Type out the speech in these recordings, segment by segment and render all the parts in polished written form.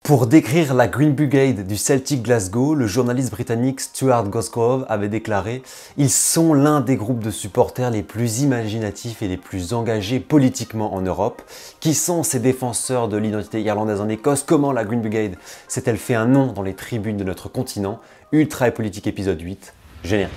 Pour décrire la Green Brigade du Celtic Glasgow, le journaliste britannique Stuart Gosgrove avait déclaré « Ils sont l'un des groupes de supporters les plus imaginatifs et les plus engagés politiquement en Europe. Qui sont ces défenseurs de l'identité irlandaise en Écosse? Comment la Green Brigade s'est-elle fait un nom dans les tribunes de notre continent ?» Ultra et politique épisode 8, générique.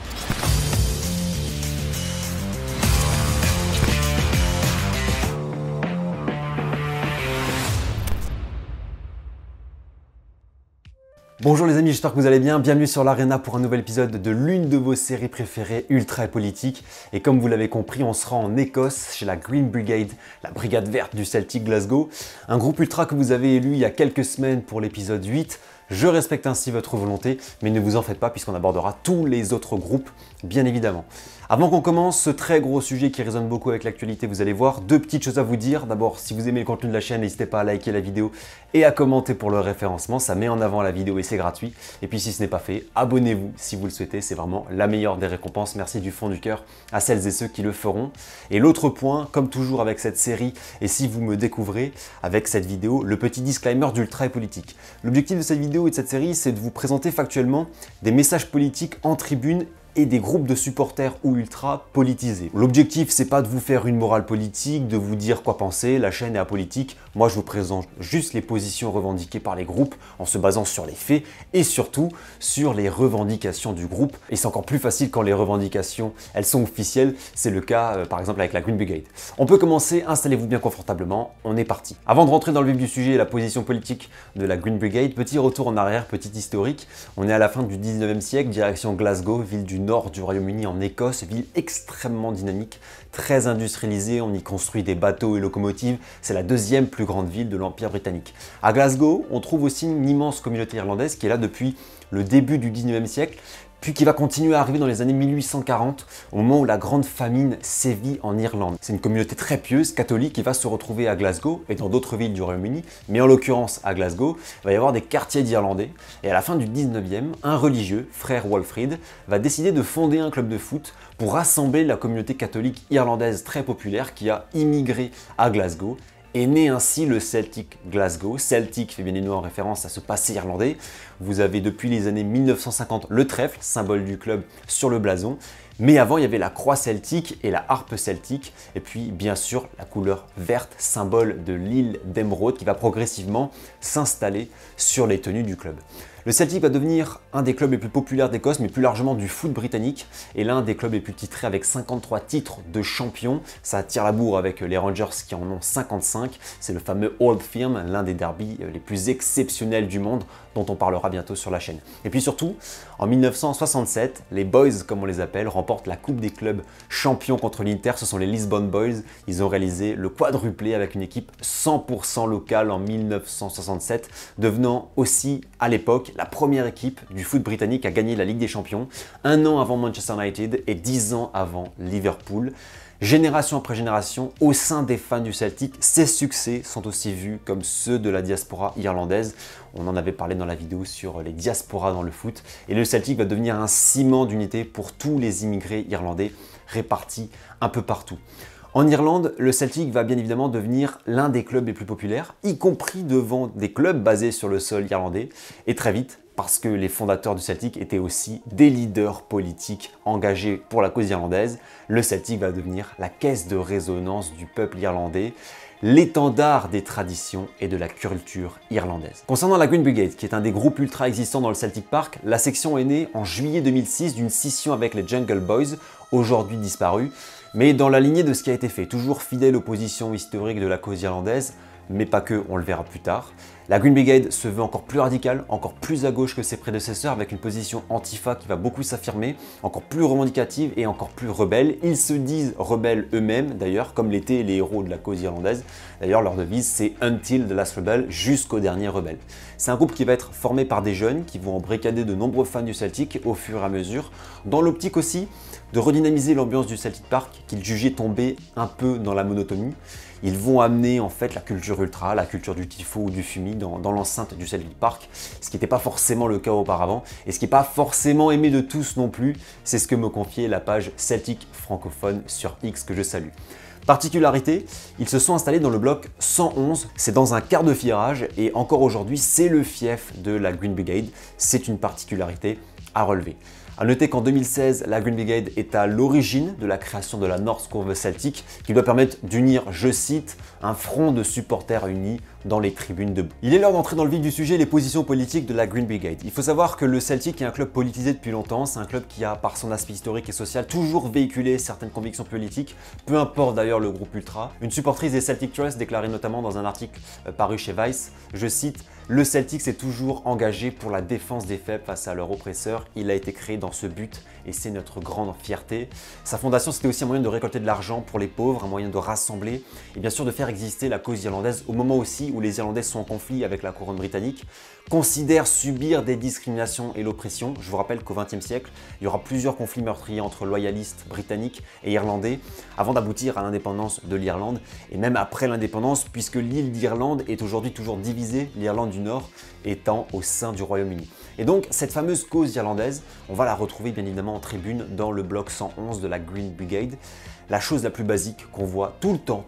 Bonjour les amis, j'espère que vous allez bien. Bienvenue sur l'Arena pour un nouvel épisode de l'une de vos séries préférées, Ultra et politique. Et comme vous l'avez compris, on sera en Écosse chez la Green Brigade, la brigade verte du Celtic Glasgow. Un groupe ultra que vous avez élu il y a quelques semaines pour l'épisode 8. Je respecte ainsi votre volonté, mais ne vous en faites pas puisqu'on abordera tous les autres groupes, bien évidemment. Avant qu'on commence, ce très gros sujet qui résonne beaucoup avec l'actualité, vous allez voir, deux petites choses à vous dire. D'abord, si vous aimez le contenu de la chaîne, n'hésitez pas à liker la vidéo et à commenter pour le référencement, ça met en avant la vidéo et c'est gratuit. Et puis si ce n'est pas fait, abonnez-vous si vous le souhaitez, c'est vraiment la meilleure des récompenses. Merci du fond du cœur à celles et ceux qui le feront. Et l'autre point, comme toujours avec cette série, et si vous me découvrez avec cette vidéo, le petit disclaimer d'Ultra et politique. L'objectif de cette vidéo et de cette série, c'est de vous présenter factuellement des messages politiques en tribune et des groupes de supporters ou ultra politisés. L'objectif, c'est pas de vous faire une morale politique, de vous dire quoi penser, la chaîne est apolitique. Moi, je vous présente juste les positions revendiquées par les groupes en se basant sur les faits et surtout sur les revendications du groupe. Et c'est encore plus facile quand les revendications, elles sont officielles. C'est le cas, par exemple, avec la Green Brigade. On peut commencer, installez-vous bien confortablement, on est parti. Avant de rentrer dans le vif du sujet et la position politique de la Green Brigade, petit retour en arrière, petit historique. On est à la fin du 19e siècle, direction Glasgow, ville du nord du Royaume-Uni en Écosse, ville extrêmement dynamique, très industrialisée, on y construit des bateaux et locomotives, c'est la deuxième plus grande ville de l'Empire britannique. À Glasgow, on trouve aussi une immense communauté irlandaise qui est là depuis le début du 19e siècle, puis qui va continuer à arriver dans les années 1840, au moment où la grande famine sévit en Irlande. C'est une communauté très pieuse, catholique, qui va se retrouver à Glasgow et dans d'autres villes du Royaume-Uni, mais en l'occurrence à Glasgow, il va y avoir des quartiers d'Irlandais, et à la fin du 19e, un religieux, frère Walfrid, va décider de fonder un club de foot pour rassembler la communauté catholique irlandaise très populaire qui a immigré à Glasgow. Est né ainsi le Celtic Glasgow. Celtic fait bien évidemment en référence à ce passé irlandais. Vous avez depuis les années 1950 le trèfle, symbole du club, sur le blason. Mais avant, il y avait la croix celtique et la harpe celtique. Et puis, bien sûr, la couleur verte, symbole de l'île d'Émeraude, qui va progressivement s'installer sur les tenues du club. Le Celtic va devenir un des clubs les plus populaires d'Écosse, mais plus largement du foot britannique, et l'un des clubs les plus titrés avec 53 titres de champion. Ça tire la bourre avec les Rangers qui en ont 55. C'est le fameux Old Firm, l'un des derbys les plus exceptionnels du monde, dont on parlera bientôt sur la chaîne. Et puis surtout, en 1967, les Boys, comme on les appelle, remportent la Coupe des clubs champions contre l'Inter. Ce sont les Lisbon Boys. Ils ont réalisé le quadruplé avec une équipe 100% locale en 1967, devenant aussi à l'époque la première équipe du foot britannique à gagner la Ligue des Champions, un an avant Manchester United et 10 ans avant Liverpool. Génération après génération, au sein des fans du Celtic, ces succès sont aussi vus comme ceux de la diaspora irlandaise. On en avait parlé dans la vidéo sur les diasporas dans le foot. Et le Celtic va devenir un ciment d'unité pour tous les immigrés irlandais répartis un peu partout. En Irlande, le Celtic va bien évidemment devenir l'un des clubs les plus populaires, y compris devant des clubs basés sur le sol irlandais. Et très vite, parce que les fondateurs du Celtic étaient aussi des leaders politiques engagés pour la cause irlandaise, le Celtic va devenir la caisse de résonance du peuple irlandais, l'étendard des traditions et de la culture irlandaise. Concernant la Green Brigade, qui est un des groupes ultra existants dans le Celtic Park, la section est née en juillet 2006 d'une scission avec les Jungle Boys, aujourd'hui disparus, mais dans la lignée de ce qui a été fait, toujours fidèle aux positions historiques de la cause irlandaise, mais pas que, on le verra plus tard. La Green Brigade se veut encore plus radicale, encore plus à gauche que ses prédécesseurs, avec une position antifa qui va beaucoup s'affirmer, encore plus revendicative et encore plus rebelle. Ils se disent rebelles eux-mêmes, d'ailleurs, comme l'étaient les héros de la cause irlandaise. D'ailleurs, leur devise, c'est « Until the last rebel », jusqu'au dernier rebelle. C'est un groupe qui va être formé par des jeunes, qui vont embrigader de nombreux fans du Celtic au fur et à mesure, dans l'optique aussi de redynamiser l'ambiance du Celtic Park, qu'ils jugeaient tomber un peu dans la monotonie. Ils vont amener en fait la culture ultra, la culture du tifo ou du fumier dans l'enceinte du Celtic Park, ce qui n'était pas forcément le cas auparavant, et ce qui n'est pas forcément aimé de tous non plus, c'est ce que me confiait la page Celtic francophone sur X que je salue. Particularité, ils se sont installés dans le bloc 111, c'est dans un quart de virage et encore aujourd'hui c'est le fief de la Green Brigade, c'est une particularité à relever. A noter qu'en 2016, la Green Brigade est à l'origine de la création de la North Curve Celtic qui doit permettre d'unir, je cite, un front de supporters unis dans les tribunes debout. Il est l'heure d'entrer dans le vif du sujet, les positions politiques de la Green Brigade. Il faut savoir que le Celtic est un club politisé depuis longtemps, c'est un club qui a, par son aspect historique et social, toujours véhiculé certaines convictions politiques, peu importe d'ailleurs le groupe ultra. Une supportrice des Celtic Trust déclarait notamment dans un article paru chez Vice, je cite, « Le Celtic s'est toujours engagé pour la défense des faibles face à leurs oppresseurs, il a été créé dans ce but et c'est notre grande fierté. » Sa fondation, c'était aussi un moyen de récolter de l'argent pour les pauvres, un moyen de rassembler et bien sûr de faire exister la cause irlandaise au moment aussi où les Irlandais sont en conflit avec la couronne britannique, considèrent subir des discriminations et l'oppression. Je vous rappelle qu'au XXe siècle, il y aura plusieurs conflits meurtriers entre loyalistes britanniques et irlandais avant d'aboutir à l'indépendance de l'Irlande et même après l'indépendance puisque l'île d'Irlande est aujourd'hui toujours divisée, l'Irlande du Nord étant au sein du Royaume-Uni. Et donc cette fameuse cause irlandaise, on va la retrouver bien évidemment en tribune dans le bloc 111 de la Green Brigade. La chose la plus basique qu'on voit tout le temps,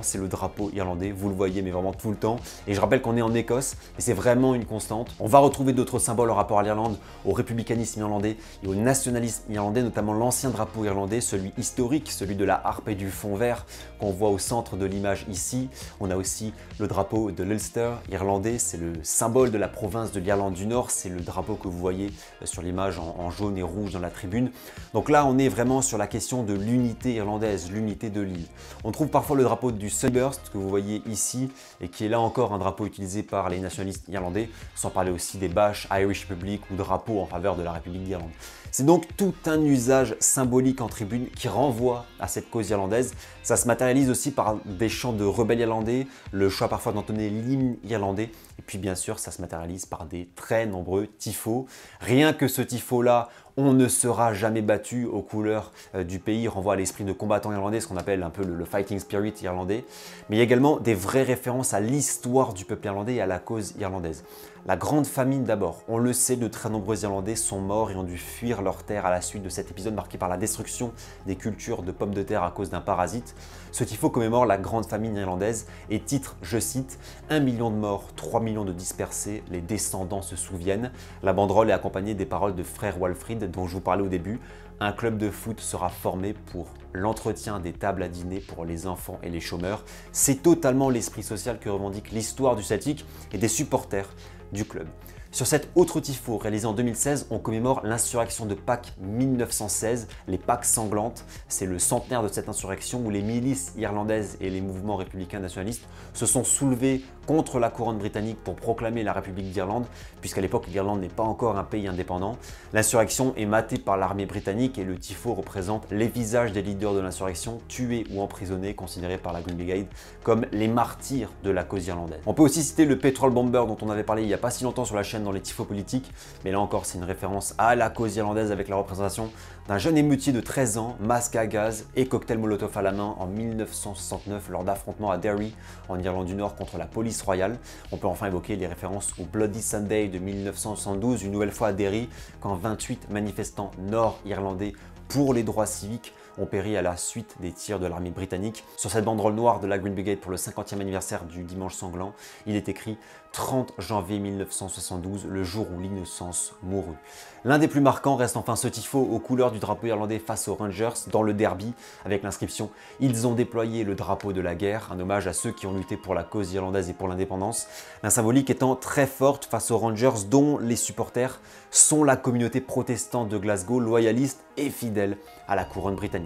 c'est le drapeau irlandais. Vous le voyez, mais vraiment tout le temps. Et je rappelle qu'on est en Écosse et c'est vraiment une constante. On va retrouver d'autres symboles en rapport à l'Irlande, au républicanisme irlandais et au nationalisme irlandais, notamment l'ancien drapeau irlandais, celui historique, celui de la harpe et du fond vert qu'on voit au centre de l'image ici. On a aussi le drapeau de l'Ulster irlandais, c'est le symbole de la province de l'Irlande du Nord. C'est le drapeau que vous voyez sur l'image en jaune et rouge dans la tribune. Donc là, on est vraiment sur la question de l'unité irlandaise, l'unité de l'île. On trouve parfois le drapeau du Sunburst que vous voyez ici et qui est là encore un drapeau utilisé par les nationalistes irlandais, sans parler aussi des bâches Irish Republic ou drapeaux en faveur de la République d'Irlande. C'est donc tout un usage symbolique en tribune qui renvoie à cette cause irlandaise. Ça se matérialise aussi par des chants de rebelles irlandais, le choix parfois d'entonner l'hymne irlandais, et puis bien sûr ça se matérialise par des très nombreux tifos. Rien que ce tifo-là, on ne sera jamais battu aux couleurs du pays, renvoie à l'esprit de combattant irlandais, ce qu'on appelle un peu le fighting spirit irlandais. Mais il y a également des vraies références à l'histoire du peuple irlandais et à la cause irlandaise. La grande famine d'abord. On le sait, de très nombreux Irlandais sont morts et ont dû fuir leur terre à la suite de cet épisode marqué par la destruction des cultures de pommes de terre à cause d'un parasite. Ce tifo commémore la grande famine irlandaise et titre, je cite, « 1 million de morts, 3 millions de dispersés, les descendants se souviennent ». La banderole est accompagnée des paroles de frère Walfrid dont je vous parlais au début. Un club de foot sera formé pour l'entretien des tables à dîner pour les enfants et les chômeurs. C'est totalement l'esprit social que revendique l'histoire du Celtic et des supporters du club. Sur cet autre tifo réalisé en 2016, on commémore l'insurrection de Pâques 1916, les Pâques sanglantes. C'est le centenaire de cette insurrection où les milices irlandaises et les mouvements républicains nationalistes se sont soulevés contre la couronne britannique pour proclamer la République d'Irlande, puisqu'à l'époque l'Irlande n'est pas encore un pays indépendant. L'insurrection est matée par l'armée britannique et le tifo représente les visages des leaders de l'insurrection, tués ou emprisonnés, considérés par la Green Brigade comme les martyrs de la cause irlandaise. On peut aussi citer le Petrol Bomber dont on avait parlé il n'y a pas si longtemps sur la chaîne dans les tifos politiques, mais là encore c'est une référence à la cause irlandaise avec la représentation d'un jeune émeutier de 13 ans, masque à gaz et cocktail Molotov à la main en 1969 lors d'affrontements à Derry en Irlande du Nord contre la police royale. On peut enfin évoquer les références au Bloody Sunday de 1972, une nouvelle fois à Derry, quand 28 manifestants nord-irlandais pour les droits civiques ont péri à la suite des tirs de l'armée britannique. Sur cette banderole noire de la Green Brigade pour le 50e anniversaire du dimanche sanglant, il est écrit « 30 janvier 1972, le jour où l'innocence mourut ». L'un des plus marquants reste enfin ce tifo aux couleurs du drapeau irlandais face aux Rangers dans le derby, avec l'inscription « Ils ont déployé le drapeau de la guerre », un hommage à ceux qui ont lutté pour la cause irlandaise et pour l'indépendance. La symbolique étant très forte face aux Rangers dont les supporters sont la communauté protestante de Glasgow, loyaliste et fidèle à la couronne britannique.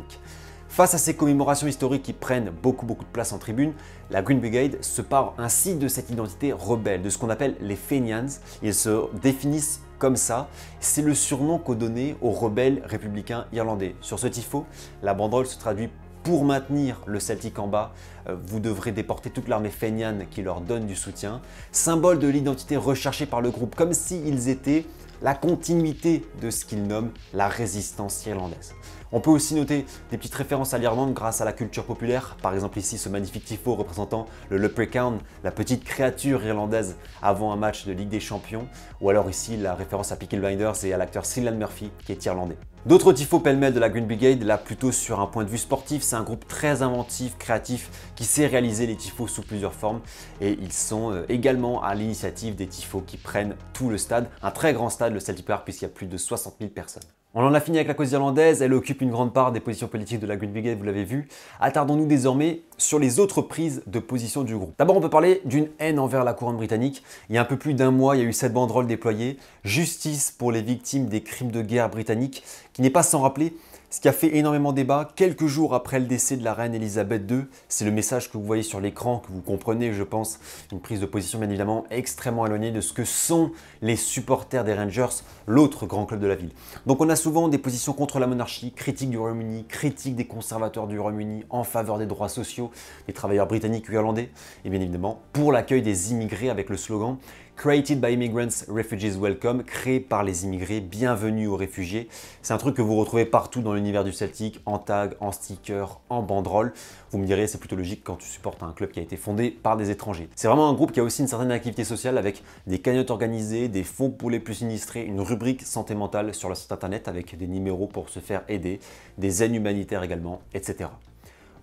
Face à ces commémorations historiques qui prennent beaucoup de place en tribune, la Green Brigade se part ainsi de cette identité rebelle, de ce qu'on appelle les Fenians. Ils se définissent comme ça. C'est le surnom qu'ont donné aux rebelles républicains irlandais. Sur ce tifo, la banderole se traduit pour maintenir le Celtic en bas, vous devrez déporter toute l'armée Fenian qui leur donne du soutien. Symbole de l'identité recherchée par le groupe, comme s'ils étaient la continuité de ce qu'ils nomment la résistance irlandaise. On peut aussi noter des petites références à l'Irlande grâce à la culture populaire. Par exemple ici ce magnifique tifo représentant le Leprechaun, la petite créature irlandaise avant un match de Ligue des Champions. Ou alors ici la référence à Peaky Blinders et à l'acteur Cillian Murphy qui est irlandais. D'autres tifos pêle-mêle de la Green Brigade, là plutôt sur un point de vue sportif, c'est un groupe très inventif, créatif, qui sait réaliser les tifos sous plusieurs formes et ils sont également à l'initiative des tifos qui prennent tout le stade, un très grand stade, le Celtic Park, puisqu'il y a plus de 60 000 personnes. On en a fini avec la cause irlandaise, elle occupe une grande part des positions politiques de la Green Brigade, vous l'avez vu. Attardons-nous désormais sur les autres prises de position du groupe. D'abord, on peut parler d'une haine envers la couronne britannique. Il y a un peu plus d'un mois, il y a eu cette banderole déployée, justice pour les victimes des crimes de guerre britanniques, qui n'est pas sans rappeler ce qui a fait énormément débat quelques jours après le décès de la reine Elisabeth II. C'est le message que vous voyez sur l'écran, que vous comprenez, je pense. Une prise de position bien évidemment extrêmement éloignée de ce que sont les supporters des Rangers, l'autre grand club de la ville. Donc on a souvent des positions contre la monarchie, critiques du Royaume-Uni, critiques des conservateurs du Royaume-Uni, en faveur des droits sociaux des travailleurs britanniques ou irlandais, et bien évidemment pour l'accueil des immigrés avec le slogan Created by Immigrants, Refugees Welcome, créé par les immigrés, bienvenue aux réfugiés. C'est un truc que vous retrouvez partout dans l'univers du Celtic, en tag, en sticker, en banderole. Vous me direz, c'est plutôt logique quand tu supportes un club qui a été fondé par des étrangers. C'est vraiment un groupe qui a aussi une certaine activité sociale avec des cagnottes organisées, des fonds pour les plus sinistrés, une rubrique santé mentale sur le site internet avec des numéros pour se faire aider, des aides humanitaires également, etc.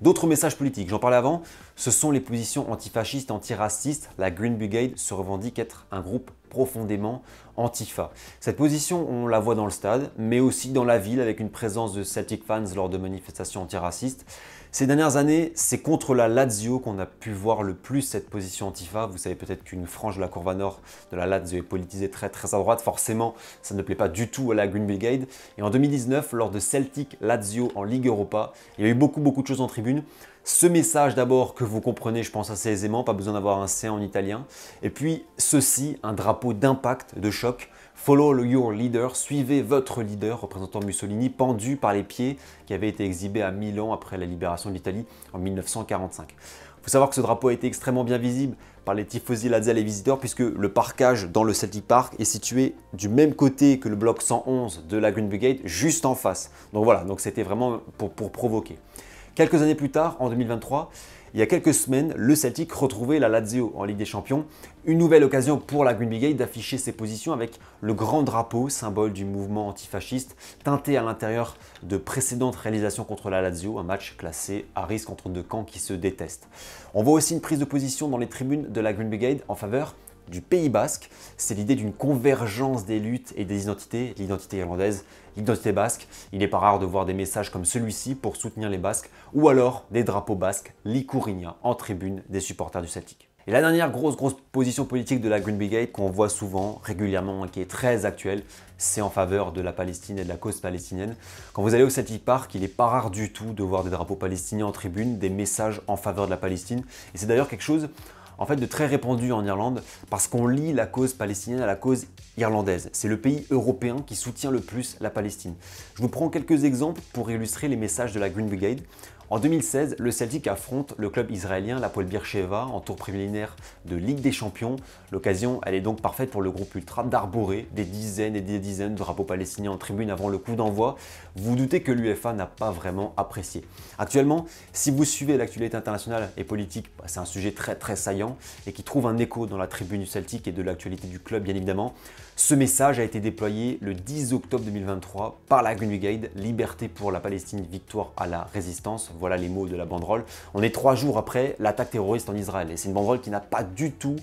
D'autres messages politiques, j'en parlais avant, ce sont les positions antifascistes et antiracistes. La Green Brigade se revendique être un groupe profondément antifa. Cette position, on la voit dans le stade, mais aussi dans la ville avec une présence de Celtic fans lors de manifestations antiracistes. Ces dernières années, c'est contre la Lazio qu'on a pu voir le plus cette position antifa. Vous savez peut-être qu'une frange de la courbe nord de la Lazio est politisée très à droite. Forcément, ça ne plaît pas du tout à la Green Brigade. Et en 2019, lors de Celtic Lazio en Ligue Europa, il y a eu beaucoup de choses en tribune. Ce message d'abord que vous comprenez, je pense assez aisément, pas besoin d'avoir un C en italien. Et puis ceci, un drapeau d'impact, de choc. Follow your leader, suivez votre leader, représentant Mussolini, pendu par les pieds, qui avait été exhibé à Milan après la libération de l'Italie en 1945. Il faut savoir que ce drapeau a été extrêmement bien visible par les tifosi laziales et visiteurs, puisque le parkage dans le Celtic Park est situé du même côté que le bloc 111 de la Green Brigade, juste en face. Donc voilà, donc c'était vraiment pour provoquer. Quelques années plus tard, en 2023, il y a quelques semaines, le Celtic retrouvait la Lazio en Ligue des Champions. Une nouvelle occasion pour la Green Brigade d'afficher ses positions avec le grand drapeau, symbole du mouvement antifasciste, teinté à l'intérieur de précédentes réalisations contre la Lazio, un match classé à risque entre deux camps qui se détestent. On voit aussi une prise de position dans les tribunes de la Green Brigade en faveur du Pays Basque. C'est l'idée d'une convergence des luttes et des identités, l'identité irlandaise, l'identité basque. Il n'est pas rare de voir des messages comme celui-ci pour soutenir les Basques ou alors des drapeaux basques, l'Ikuriña en tribune des supporters du Celtic. Et la dernière grosse position politique de la Green Brigade qu'on voit souvent, régulièrement et qui est très actuelle, c'est en faveur de la Palestine et de la cause palestinienne. Quand vous allez au Celtic Park, il n'est pas rare du tout de voir des drapeaux palestiniens en tribune, des messages en faveur de la Palestine. Et c'est d'ailleurs quelque chose en fait de très répandu en Irlande parce qu'on lie la cause palestinienne à la cause irlandaise. C'est le pays européen qui soutient le plus la Palestine. Je vous prends quelques exemples pour illustrer les messages de la Green Brigade. En 2016, le Celtic affronte le club israélien l'Hapoel Beersheva en tour préliminaire de Ligue des Champions. L'occasion, elle est donc parfaite pour le groupe ultra d'arborer des dizaines et des dizaines de drapeaux palestiniens en tribune avant le coup d'envoi. Vous vous doutez que l'UEFA n'a pas vraiment apprécié. Actuellement, si vous suivez l'actualité internationale et politique, c'est un sujet très saillant et qui trouve un écho dans la tribune du Celtic et de l'actualité du club bien évidemment. Ce message a été déployé le 10 octobre 2023 par la Green Brigade, liberté pour la Palestine, victoire à la résistance. Voilà les mots de la banderole. On est 3 jours après l'attaque terroriste en Israël et c'est une banderole qui n'a pas du tout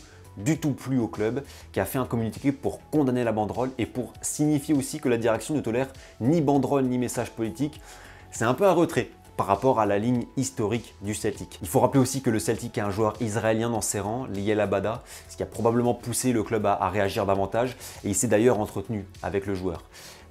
plu au club, qui a fait un communiqué pour condamner la banderole et pour signifier aussi que la direction ne tolère ni banderole ni message politique. C'est un peu un retrait par rapport à la ligne historique du Celtic. Il faut rappeler aussi que le Celtic a un joueur israélien dans ses rangs, Liel Abada, ce qui a probablement poussé le club à réagir davantage et il s'est d'ailleurs entretenu avec le joueur.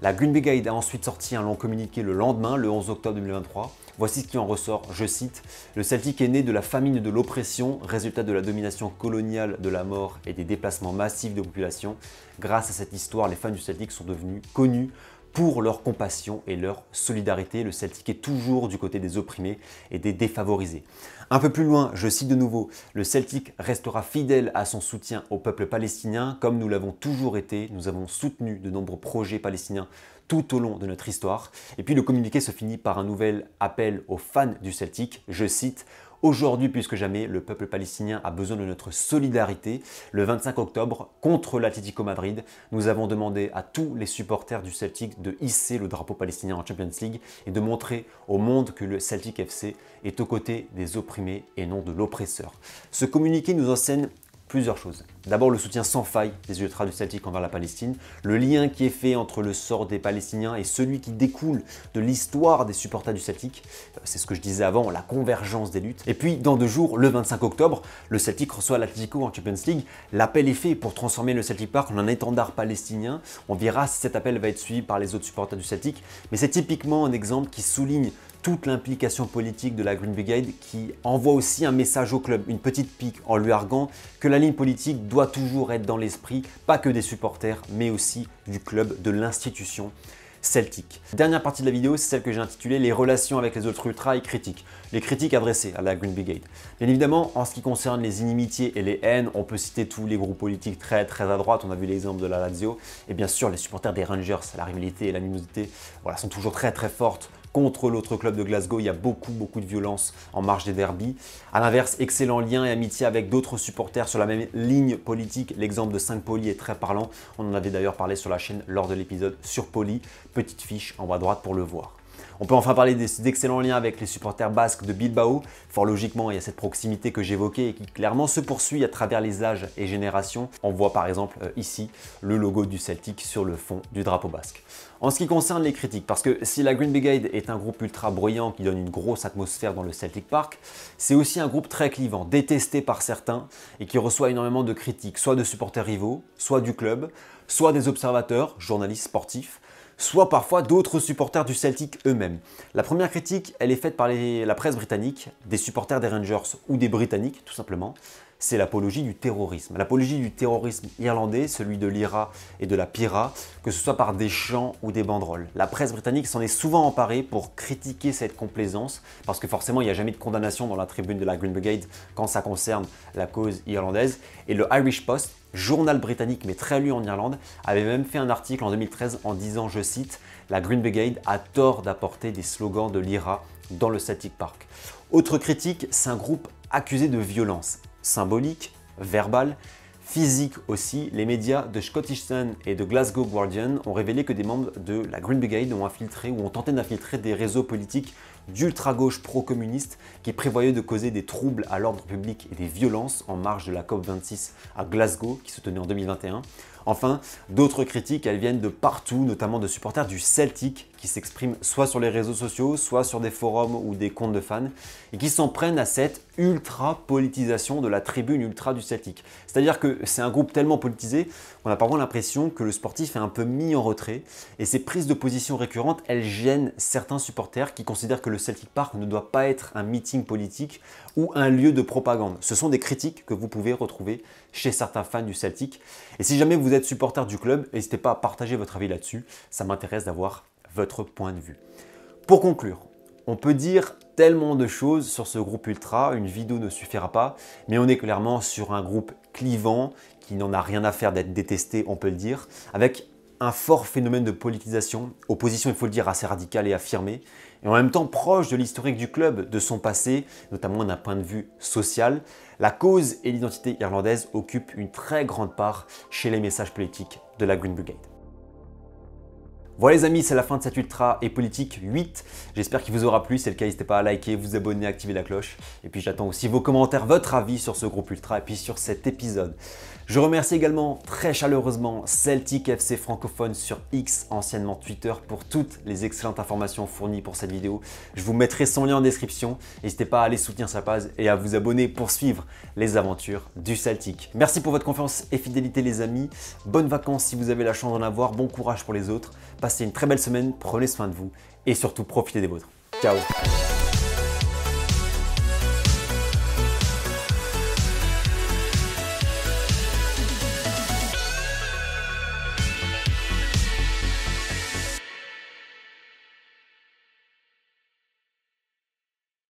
La Green Brigade a ensuite sorti un long communiqué le lendemain, le 11 octobre 2023. Voici ce qui en ressort, je cite « Le Celtic est né de la famine et de l'oppression, résultat de la domination coloniale, de la mort et des déplacements massifs de population. Grâce à cette histoire, les fans du Celtic sont devenus connus pour leur compassion et leur solidarité. Le Celtic est toujours du côté des opprimés et des défavorisés. Un peu plus loin, je cite de nouveau, le Celtic restera fidèle à son soutien au peuple palestinien comme nous l'avons toujours été. Nous avons soutenu de nombreux projets palestiniens tout au long de notre histoire. Et puis le communiqué se finit par un nouvel appel aux fans du Celtic. Je cite: aujourd'hui plus que jamais, le peuple palestinien a besoin de notre solidarité. Le 25 octobre, contre l'Atlético Madrid, nous avons demandé à tous les supporters du Celtic de hisser le drapeau palestinien en Champions League et de montrer au monde que le Celtic FC est aux côtés des opprimés et non de l'oppresseur. Ce communiqué nous enseigne plusieurs choses. D'abord, le soutien sans faille des ultras du Celtic envers la Palestine, le lien qui est fait entre le sort des Palestiniens et celui qui découle de l'histoire des supporters du Celtic. C'est ce que je disais avant, la convergence des luttes. Et puis, dans 2 jours, le 25 octobre, le Celtic reçoit l'Atlético en Champions League. L'appel est fait pour transformer le Celtic Park en un étendard palestinien. On verra si cet appel va être suivi par les autres supporters du Celtic, mais c'est typiquement un exemple qui souligne toute l'implication politique de la Green Brigade, qui envoie aussi un message au club, une petite pique en lui arguant que la ligne politique doit toujours être dans l'esprit, pas que des supporters, mais aussi du club, de l'institution Celtic. Dernière partie de la vidéo, c'est celle que j'ai intitulée « Les relations avec les autres ultras et critiques ». Les critiques adressées à la Green Brigade. Bien évidemment, en ce qui concerne les inimitiés et les haines, on peut citer tous les groupes politiques très à droite, on a vu l'exemple de la Lazio, et bien sûr les supporters des Rangers, la rivalité et l'animosité sont toujours très fortes contre l'autre club de Glasgow. Il y a beaucoup de violence en marge des derbies. A l'inverse, excellent lien et amitié avec d'autres supporters sur la même ligne politique. L'exemple de Saint-Pauli est très parlant. On en avait d'ailleurs parlé sur la chaîne lors de l'épisode sur Pauli. Petite fiche en bas à droite pour le voir. On peut enfin parler d'excellents liens avec les supporters basques de Bilbao. Fort logiquement, il y a cette proximité que j'évoquais et qui clairement se poursuit à travers les âges et générations. On voit par exemple ici le logo du Celtic sur le fond du drapeau basque. En ce qui concerne les critiques, parce que si la Green Brigade est un groupe ultra bruyant qui donne une grosse atmosphère dans le Celtic Park, c'est aussi un groupe très clivant, détesté par certains et qui reçoit énormément de critiques, soit de supporters rivaux, soit du club, soit des observateurs, journalistes sportifs, soit parfois d'autres supporters du Celtic eux-mêmes. La première critique, elle est faite par la presse britannique, des supporters des Rangers ou des Britanniques tout simplement. C'est l'apologie du terrorisme. L'apologie du terrorisme irlandais, celui de l'IRA et de la PIRA, que ce soit par des chants ou des banderoles. La presse britannique s'en est souvent emparée pour critiquer cette complaisance, parce que forcément il n'y a jamais de condamnation dans la tribune de la Green Brigade quand ça concerne la cause irlandaise. Et le Irish Post, journal britannique mais très lu en Irlande, avait même fait un article en 2013 en disant, je cite, « La Green Brigade a tort d'apporter des slogans de l'IRA dans le Celtic Park ». Autre critique, c'est un groupe accusé de violence symbolique, verbale, physique aussi. Les médias de Scottish Sun et de Glasgow Guardian ont révélé que des membres de la Green Brigade ont infiltré ou ont tenté d'infiltrer des réseaux politiques d'ultra-gauche pro-communiste qui prévoyaient de causer des troubles à l'ordre public et des violences en marge de la COP26 à Glasgow qui se tenait en 2021. Enfin, d'autres critiques, elles viennent de partout, notamment de supporters du Celtic qui s'expriment soit sur les réseaux sociaux, soit sur des forums ou des comptes de fans et qui s'en prennent à cette ultra-politisation de la tribune ultra du Celtic. C'est-à-dire que c'est un groupe tellement politisé qu'on a parfois l'impression que le sportif est un peu mis en retrait et ces prises de position récurrentes, elles gênent certains supporters qui considèrent que le Celtic Park ne doit pas être un meeting politique ou un lieu de propagande. Ce sont des critiques que vous pouvez retrouver chez certains fans du Celtic. Et si jamais vous êtes supporter du club, n'hésitez pas à partager votre avis là-dessus. Ça m'intéresse d'avoir votre point de vue. Pour conclure, on peut dire tellement de choses sur ce groupe ultra, une vidéo ne suffira pas, mais on est clairement sur un groupe clivant qui n'en a rien à faire d'être détesté, on peut le dire, avec un fort phénomène de politisation, opposition, il faut le dire, assez radicale et affirmée, et en même temps proche de l'historique du club, de son passé, notamment d'un point de vue social. La cause et l'identité irlandaise occupent une très grande part chez les messages politiques de la Green Brigade. Voilà les amis, c'est la fin de cet Ultra et Politique 8. J'espère qu'il vous aura plu. Si c'est le cas, n'hésitez pas à liker, vous abonner, activer la cloche. Et puis j'attends aussi vos commentaires, votre avis sur ce groupe Ultra et puis sur cet épisode. Je remercie également très chaleureusement Celtic FC francophone sur X, anciennement Twitter, pour toutes les excellentes informations fournies pour cette vidéo. Je vous mettrai son lien en description. N'hésitez pas à aller soutenir sa page et à vous abonner pour suivre les aventures du Celtic. Merci pour votre confiance et fidélité les amis. Bonnes vacances si vous avez la chance d'en avoir. Bon courage pour les autres. Passez une très belle semaine, prenez soin de vous et surtout profitez des vôtres. Ciao!